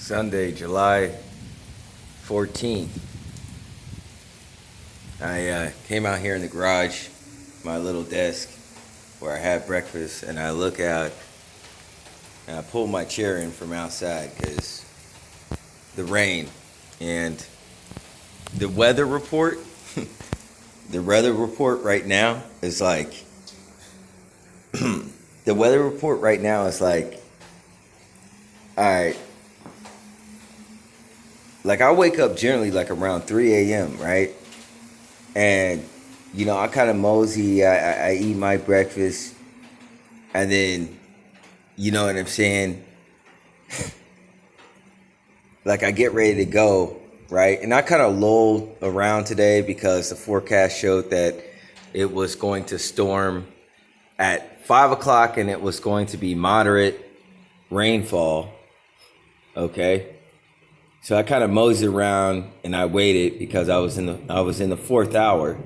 Sunday, July 14th. I came out here in the garage, my little desk where I had breakfast, and I look out and I pull my chair in from outside because the rain and the weather report. The weather report right now is like the weather report right now is like, all right. Like I wake up generally like around 3 a.m., right? And, you know, I kind of mosey, I eat my breakfast, and then, you know what I'm saying? Like I get ready to go, right? And I kind of lulled around today because the forecast showed that it was going to storm at 5 o'clock and it was going to be moderate rainfall, okay? So I kind of moseyed around and I waited because I was in the fourth hour.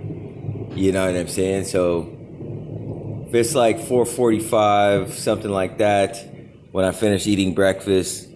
You know what I'm saying? So if it's like 4:45, something like that, when I finish eating breakfast,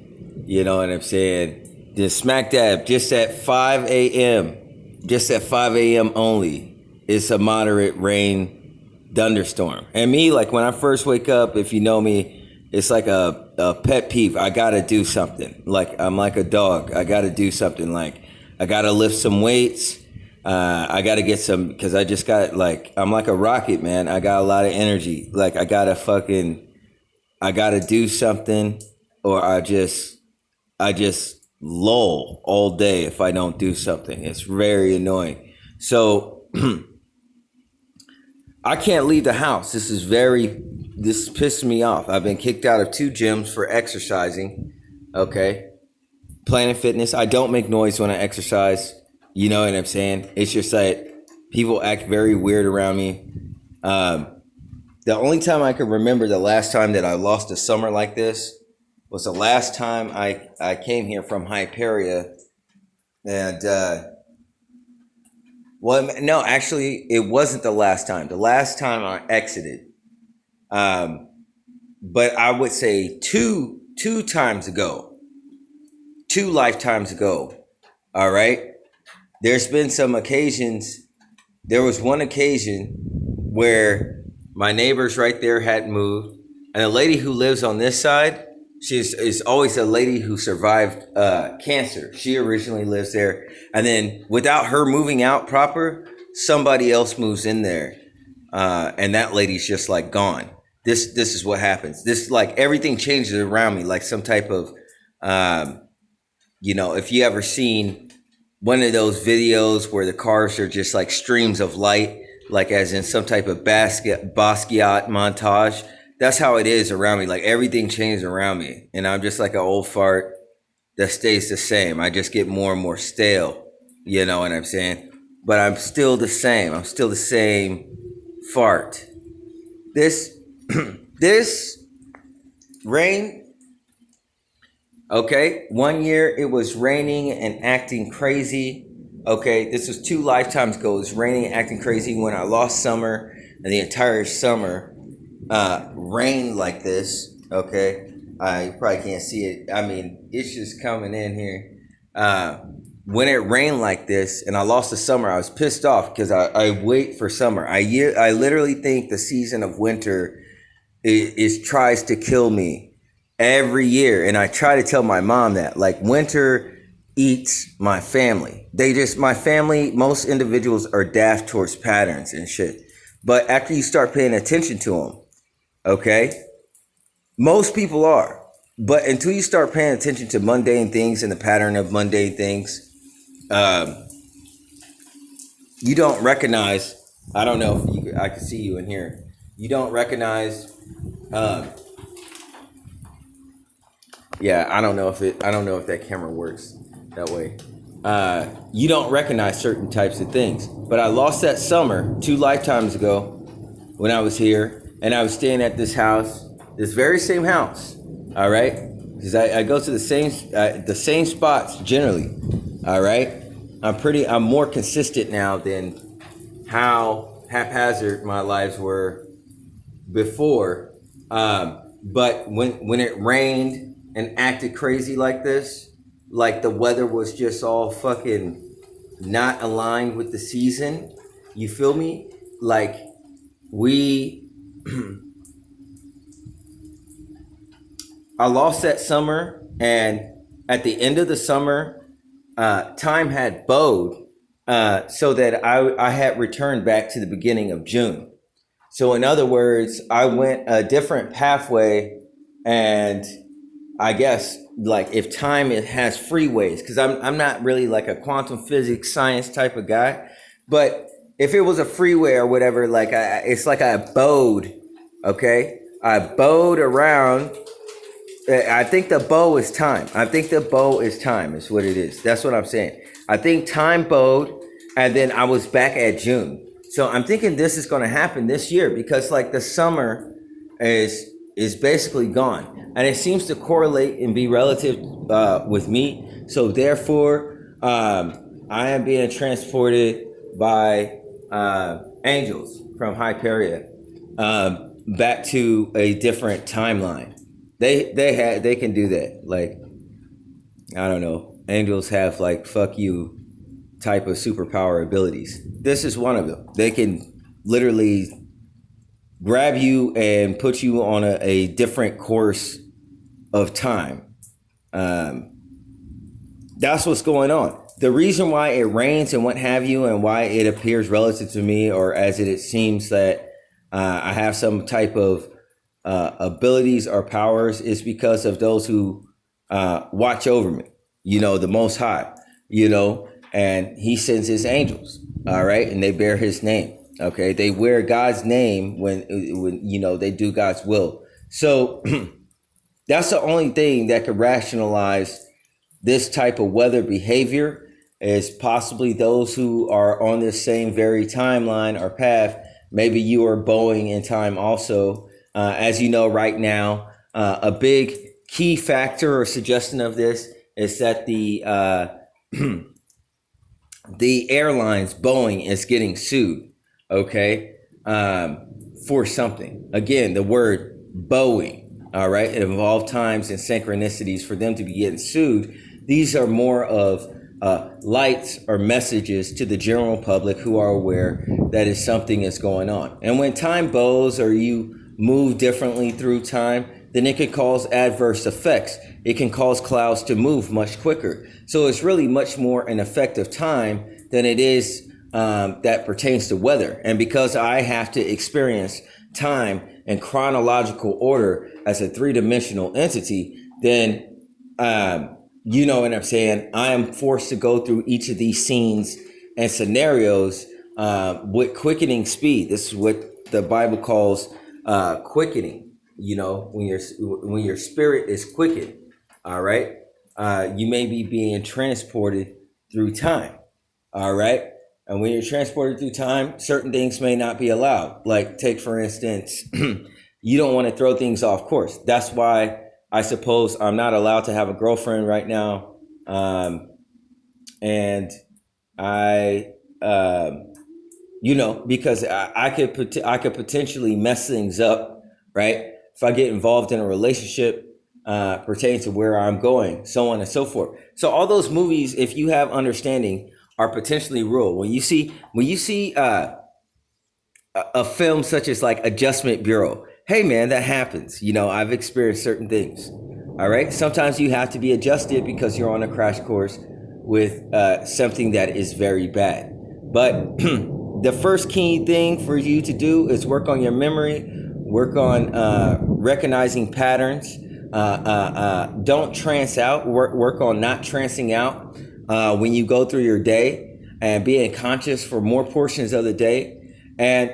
you know what I'm saying? Then smack dab, just at 5 a.m., just at 5 a.m. only, it's a moderate rain thunderstorm. And me, like when I first wake up, if you know me, it's like a pet peeve. I gotta do something. Like I'm like a dog. I gotta do something. Like I gotta lift some weights. I gotta get some, because I just got like, I'm like a rocket, man. I got a lot of energy. Like I gotta do something, or I just lull all day if I don't do something. It's very annoying. So I can't leave the house. This pisses me off. I've been kicked out of 2 gyms for exercising. Okay. Planet Fitness. I don't make noise when I exercise. You know what I'm saying? It's just like people act very weird around me. The only time I can remember the last time that I lost a summer like this was the last time I came here from Hyperia. And, well, no, actually, it wasn't the last time. The last time I exited. But I would say two times ago, 2 lifetimes ago. All right. There's been some occasions. There was one occasion where my neighbors right there had moved, and a lady who lives on this side, is always a lady who survived cancer. She originally lives there, and then without her moving out proper, somebody else moves in there, and that lady's just like gone. This is what happens. This, like, everything changes around me, like some type of, you know, if you ever seen one of those videos where the cars are just like streams of light, like as in some type of Basquiat montage. That's how it is around me. Like everything changes around me, and I'm just like an old fart that stays the same. I just get more and more stale. You know what I'm saying? But I'm still the same. I'm still the same fart. This rain. Okay, one year it was raining and acting crazy. Okay, this was 2 lifetimes ago. It was raining and acting crazy when I lost summer, and the entire summer rained like this. Okay, you probably can't see it. I mean, it's just coming in here. When it rained like this and I lost the summer, I was pissed off because I wait for summer. I literally think the season of winter is tries to kill me every year. And I try to tell my mom that, like, winter eats my family. My family, most individuals are daft towards patterns and shit. But after you start paying attention to them, okay, most people are. But until you start paying attention to mundane things and the pattern of mundane things, you don't recognize, I don't know if I can see you in here. You don't recognize, yeah, I don't know if that camera works that way. You don't recognize certain types of things. But I lost that summer 2 lifetimes ago when I was here, and I was staying at this house, this very same house. All right, because I go to the same spots generally. All right, I'm more consistent now than how haphazard my lives were before. But when it rained and acted crazy like this, like the weather was just all fucking not aligned with the season. You feel me? Like we I lost that summer, and at the end of the summer, time had bowed, so that I had returned back to the beginning of June. So in other words, I went a different pathway, and I guess like if time it has freeways, because I'm not really like a quantum physics science type of guy, but if it was a freeway or whatever, like it's like I bowed, okay, I bowed around. I think the bow is time. I think the bow is time. Is what it is. That's what I'm saying. I think time bowed, and then I was back at June. So I'm thinking this is going to happen this year because like the summer is basically gone, and it seems to correlate and be relative with me. So therefore, I am being transported by angels from Hyperia back to a different timeline. They can do that. Like I don't know, angels have like fuck you type of superpower abilities. This is one of them. They can literally grab you and put you on a different course of time. Um, that's what's going on. The reason why it rains and what have you, and why it appears relative to me, or as it seems that I have some type of abilities or powers, is because of those who watch over me. You know, the Most High. You know, and He sends His angels. All right, and they bear His name. Okay, they wear God's name when you know they do God's will. So that's the only thing that could rationalize this type of weather behavior, is possibly those who are on this same very timeline or path. Maybe you are Boeing in time also. As you know, right now, a big key factor or suggestion of this is that the airlines, Boeing, is getting sued, okay, for something. Again, the word Boeing, all right, it involved times and synchronicities for them to be getting sued. These are more of lights or messages to the general public who are aware that is something is going on. And when time bows or you move differently through time, then it can cause adverse effects. It can cause clouds to move much quicker. So it's really much more an effect of time than it is that pertains to weather. And because I have to experience time in chronological order as a three-dimensional entity, then you know what I'm saying? I am forced to go through each of these scenes and scenarios with quickening speed. This is what the Bible calls quickening. You know, when your spirit is quickened, all right, you may be being transported through time, all right. And when you're transported through time, certain things may not be allowed. Like, take for instance, you don't want to throw things off course. That's why I suppose I'm not allowed to have a girlfriend right now, and I. You know, because I could potentially mess things up, right? If I get involved in a relationship pertaining to where I'm going, so on and so forth. So all those movies, if you have understanding, are potentially real. When you see a film such as like Adjustment Bureau, hey man, that happens. You know, I've experienced certain things. All right. Sometimes you have to be adjusted because you're on a crash course with something that is very bad. But the first key thing for you to do is work on your memory, work on recognizing patterns. Don't trance out. Work on not trancing out when you go through your day, and being conscious for more portions of the day, and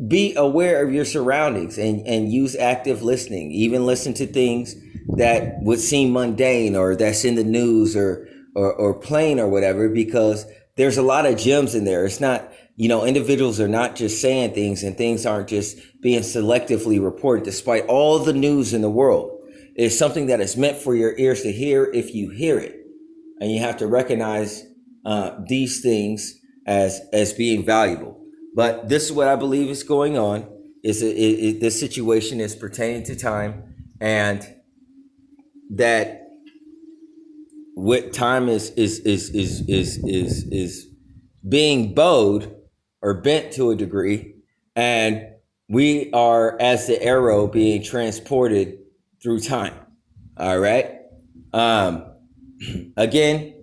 be aware of your surroundings, and use active listening. Even listen to things that would seem mundane or that's in the news or plain or whatever, because there's a lot of gems in there. It's not, you know, individuals are not just saying things, and things aren't just being selectively reported. Despite all the news in the world, it's something that is meant for your ears to hear if you hear it. And you have to recognize these things as being valuable. But this is what I believe is going on. This situation is pertaining to time, and that what time is being bowed or bent to a degree, and we are as the arrow being transported through time. All right. Um, Again,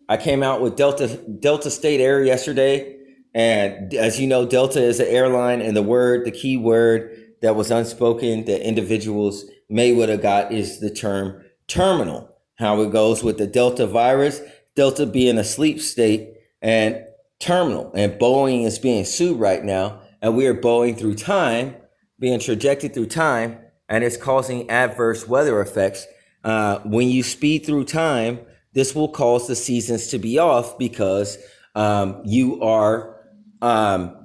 I came out with Delta State Air yesterday, and as you know, Delta is an airline, and the key word that was unspoken that individuals may would have got is the term terminal. How it goes with the Delta virus, Delta being a sleep state, and terminal. And Boeing is being sued right now, and we are bowing through time, being trajected through time, and it's causing adverse weather effects. When you speed through time, this will cause the seasons to be off because you are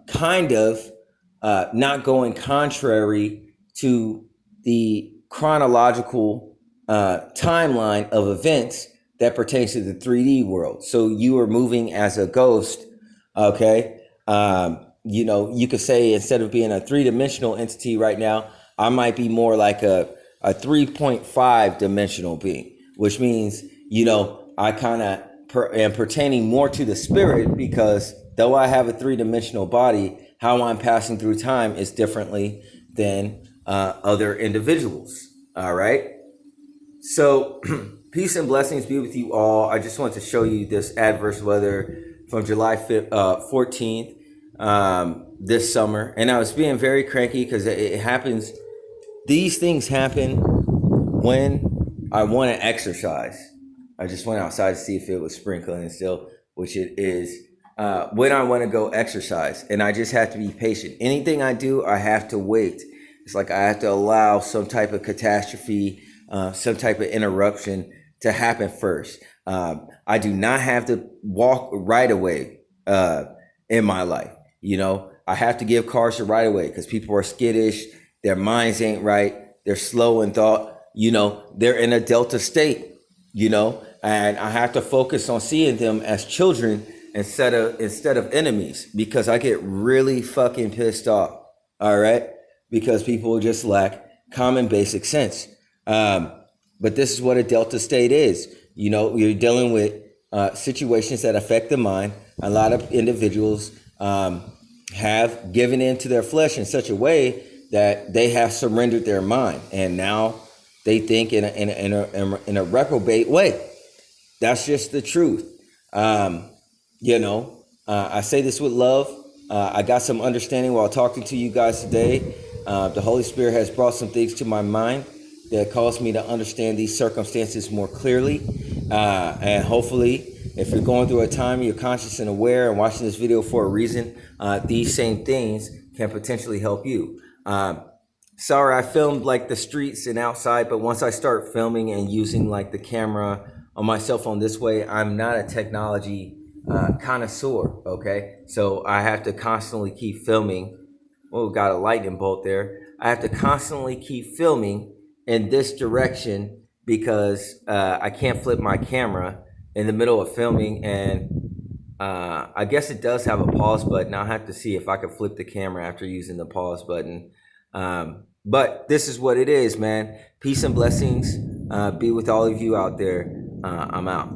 kind of not going contrary to the chronological timeline of events that pertains to the 3D world. So you are moving as a ghost, okay? You could say instead of being a three-dimensional entity right now, I might be more like a 3.5 dimensional being, which means, I kind of am pertaining more to the spirit because though I have a three-dimensional body, how I'm passing through time is differently than other individuals. All right. So peace and blessings be with you all. I just want to show you this adverse weather from July 14th this summer. And I was being very cranky because it happens. These things happen when I want to exercise. I just went outside to see if it was sprinkling still, which it is. When I want to go exercise, and I just have to be patient. Anything I do, I have to wait. It's like I have to allow some type of catastrophe, some type of interruption to happen first. I do not have to walk right away in my life. I have to give cars the right away because people are skittish. Their minds ain't right. They're slow in thought. They're in a Delta state, and I have to focus on seeing them as children instead of enemies because I get really fucking pissed off. All right. Because people just lack common basic sense. But this is what a Delta state is. You're dealing with situations that affect the mind. A lot of individuals have given in to their flesh in such a way that they have surrendered their mind, and now they think in a reprobate way. That's just the truth. I say this with love. I got some understanding while talking to you guys today. The Holy Spirit has brought some things to my mind that caused me to understand these circumstances more clearly. And hopefully, if you're going through a time you're conscious and aware and watching this video for a reason, these same things can potentially help you. Sorry, I filmed like the streets and outside, but once I start filming and using like the camera on my cell phone this way, I'm not a technology connoisseur, okay? So I have to constantly keep filming. Oh, got a lightning bolt there. I have to constantly keep filming in this direction because I can't flip my camera in the middle of filming, and I guess it does have a pause button. I'll have to see if I can flip the camera after using the pause button. But this is what it is, man. Peace and blessings be with all of you out there. I'm out.